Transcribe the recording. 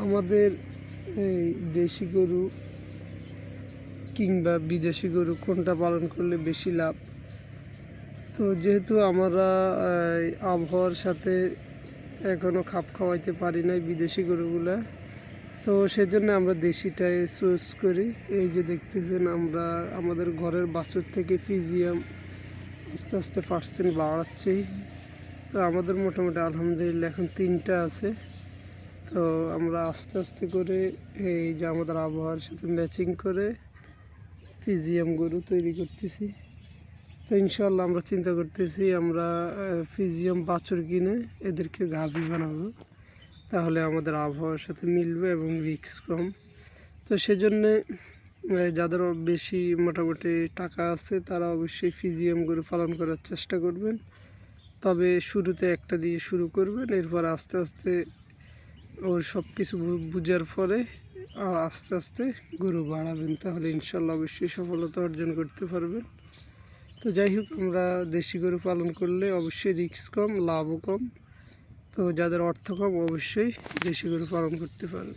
আমাদের এই দেশি গরু কিংবা বিদেশি গরু কোনটা পালন করলে বেশি লাভ? তো যেহেতু আমরা আবহাওয়ার সাথে এখনও খাপ খাওয়াইতে পারি নাই বিদেশি গরুগুলা, তো সেজন্য আমরা দেশিটাই চুজ করি। এই যে দেখতেছেন, আমরা আমাদের ঘরের বাছুর থেকে ফিজিয়াম আস্তে আস্তে পার্সেন্ট বাড়াচ্ছি। তো আমাদের মোটামুটি আলহামদুলিল্লাহ এখন 3টা আছে। তো আমরা আস্তে আস্তে করে এই যে আমাদের আবহাওয়ার সাথে ম্যাচিং করে ফিজিয়াম গরু তৈরি করতেছি। তো ইনশাল্লাহ আমরা চিন্তা করতেছি আমরা ফিজিয়াম বাছুর কিনে এদেরকে গাভী বানাবো, তাহলে আমাদের আবহাওয়ার সাথে মিলবে এবং রিস্ক কম। তো সেজন্যে যাদের বেশি মোটামুটি টাকা আছে তারা অবশ্যই ফিজিয়াম গরু পালন করার চেষ্টা করবেন। তবে শুরুতে একটা দিয়ে শুরু করবেন, এরপর আস্তে আস্তে ওর সব কিছু বুঝার পরে আস্তে আস্তে গরু বাড়াবেন, তাহলে ইনশাল্লাহ অবশ্যই সফলতা অর্জন করতে পারবেন। তো যাই হোক, আমরা দেশি গরু পালন করলে অবশ্যই রিস্ক কম, লাভও কম। তো যাদের অর্থ কম অবশ্যই দেশি গরু পালন করতে পারেন।